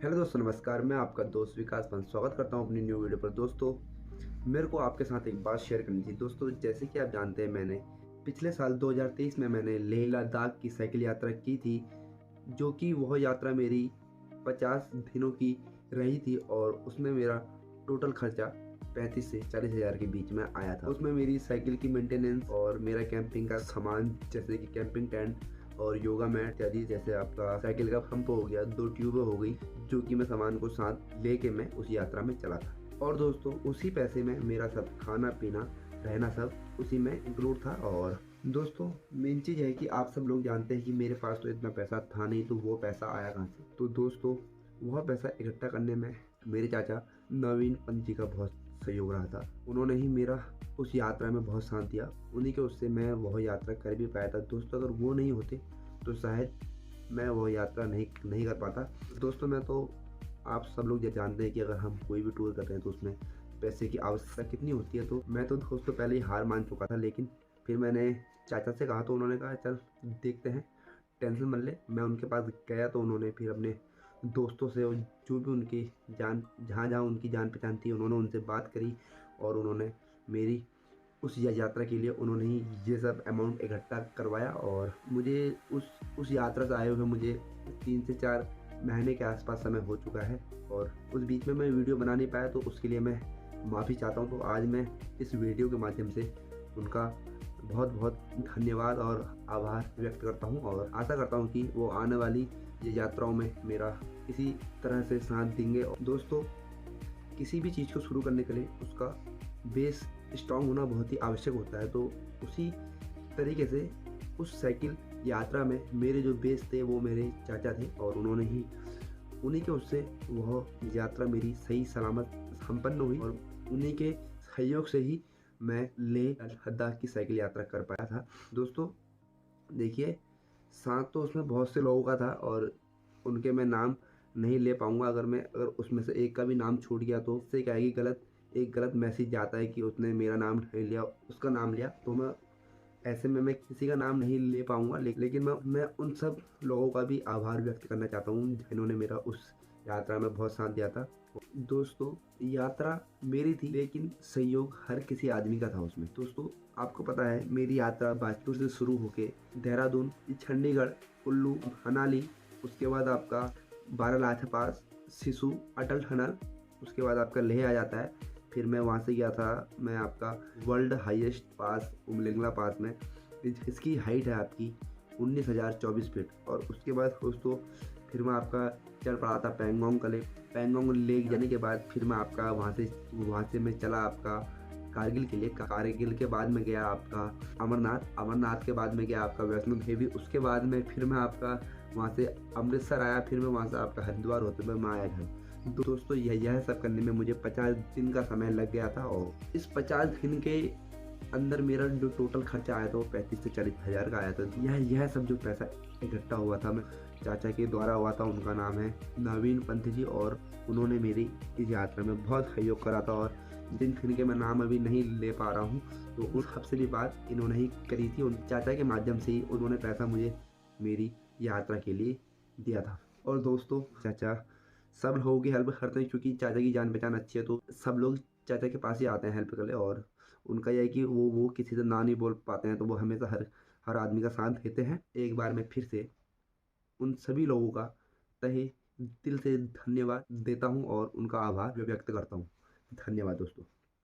Hello दोस्तों, नमस्कार। मैं आपका दोस्त विकास पंत स्वागत करता हूं अपनी न्यू वीडियो पर। दोस्तों, मेरे को आपके साथ एक बात शेयर करनी थी। दोस्तों, जैसे कि आप जानते हैं, मैंने पिछले साल 2023 में मैंने लेह लद्दाख की साइकिल यात्रा की थी, जो कि वह यात्रा मेरी 50 दिनों की रही थी और उसमें मेरा टोटल खर्चा 35 से 40 हज़ार के बीच में आया था। उसमें मेरी साइकिल की मेंटेनेंस और मेरा कैंपिंग का सामान, जैसे कि कैंपिंग टेंट और योगा मैट इत्यादि, जैसे आपका साइकिल का पंप हो गया, 2 ट्यूबें हो गई, जो कि मैं सामान को साथ लेके मैं उस यात्रा में चला था। और दोस्तों, उसी पैसे में मेरा सब खाना पीना रहना सब उसी में इंक्लूड था। और दोस्तों, मेन चीज़ है कि आप सब लोग जानते हैं कि मेरे पास तो इतना पैसा था नहीं, तो वो पैसा आया कहाँ से। तो दोस्तों, वह पैसा इकट्ठा करने में मेरे चाचा नवीन पंत जी का बहुत सहयोग रहा था। उन्होंने ही मेरा उस यात्रा में बहुत साथ दिया। उन्हीं के उससे मैं वह यात्रा कर भी पाया था। दोस्तों, अगर वो नहीं होते तो शायद मैं वह यात्रा नहीं कर पाता। दोस्तों, मैं तो आप सब लोग जानते हैं कि अगर हम कोई भी टूर कर रहे हैं तो उसमें पैसे की आवश्यकता कितनी होती है। तो मैं तो दोस्तों पहले ही हार मान चुका था, लेकिन फिर मैंने चाचा से कहा तो उन्होंने कहा चल देखते हैं, टेंशन मत ले। मैं उनके पास गया तो उन्होंने फिर अपने दोस्तों से, जो भी उनकी जहाँ उनकी जान पहचान थी, उन्होंने उनसे बात करी और उन्होंने मेरी उस यात्रा के लिए उन्होंने ही ये सब अमाउंट इकट्ठा करवाया। और मुझे उस यात्रा से आए हुए मुझे 3 से 4 महीने के आसपास समय हो चुका है और उस बीच में मैं वीडियो बना नहीं पाया, तो उसके लिए मैं माफ़ी चाहता हूँ। तो आज मैं इस वीडियो के माध्यम से उनका बहुत बहुत धन्यवाद और आभार व्यक्त करता हूँ और आशा करता हूँ कि वो आने वाली ये यात्राओं में मेरा इसी तरह से साथ देंगे। दोस्तों, किसी भी चीज़ को शुरू करने के लिए उसका बेस स्ट्रांग होना बहुत ही आवश्यक होता है। तो उसी तरीके से उस साइकिल यात्रा में मेरे जो बेस थे वो मेरे चाचा थे और उन्हीं के उससे वह यात्रा मेरी सही सलामत संपन्न हुई और उन्हीं के सहयोग से ही मैं लेह लद्दाख की साइकिल यात्रा कर पाया था। दोस्तों, देखिए, साथ तो उसमें बहुत से लोगों का था और उनके मैं नाम नहीं ले पाऊँगा। अगर उसमें से एक का भी नाम छूट गया तो उससे क्या है कि एक गलत मैसेज जाता है कि उसने मेरा नाम नहीं लिया, उसका नाम लिया। तो ऐसे में मैं किसी का नाम नहीं ले पाऊँगा, लेकिन मैं उन सब लोगों का भी आभार व्यक्त करना चाहता हूँ जिन्होंने मेरा उस यात्रा में बहुत साथ दिया था। दोस्तों, यात्रा मेरी थी, लेकिन सहयोग हर किसी आदमी का था उसमें। दोस्तों, आपको पता है मेरी यात्रा बाजपुर से शुरू होके देहरादून, चंडीगढ़, कुल्लू, मनाली, उसके बाद आपका बारालाचा पास, सिसु, अटल टनल, उसके बाद आपका लेह आ जाता है। फिर मैं वहाँ से गया था, मैं आपका वर्ल्ड हाईएस्ट पास उमलिंगला पास में, इसकी हाइट है आपकी 19,024 फीट। और उसके बाद दोस्तों फिर मैं आपका चल पड़ा था पैंगोंग लेक जाने के बाद फिर मैं आपका वहाँ से मैं चला आपका कारगिल के लिए। कारगिल के बाद में गया आपका अमरनाथ के बाद में गया आपका वैष्णो देवी। उसके बाद में फिर मैं आपका वहाँ से अमृतसर आया, फिर मैं वहाँ से आपका हरिद्वार होते हुए मैं आया घर। दोस्तों, यह सब करने में मुझे 50 दिन का समय लग गया था और इस 50 दिन के अंदर मेरा जो टोटल खर्चा आया था वो 35 से 40 हज़ार का आया था। यह सब जो पैसा इकट्ठा हुआ था मैं चाचा के द्वारा हुआ था। उनका नाम है नवीन पंत जी और उन्होंने मेरी इस यात्रा में बहुत सहयोग करा था। और जिनके मैं नाम अभी नहीं ले पा रहा हूँ, तो उन सबसे भी बात इन्होंने ही करी थी। उन चाचा के माध्यम से ही उन्होंने पैसा मुझे मेरी यात्रा के लिए दिया था। और दोस्तों, चाचा सब लोगों की हेल्प करते हैं, क्योंकि चाचा की जान पहचान अच्छी है तो सब लोग चाचा के पास ही आते हैं हेल्प करने। और उनका यह है कि वो किसी से ना नहीं बोल पाते हैं, तो वो हमेशा हर आदमी का साथ देते हैं। एक बार मैं फिर से उन सभी लोगों का तहे दिल से धन्यवाद देता हूँ और उनका आभार व्यक्त करता हूँ। धन्यवाद दोस्तों।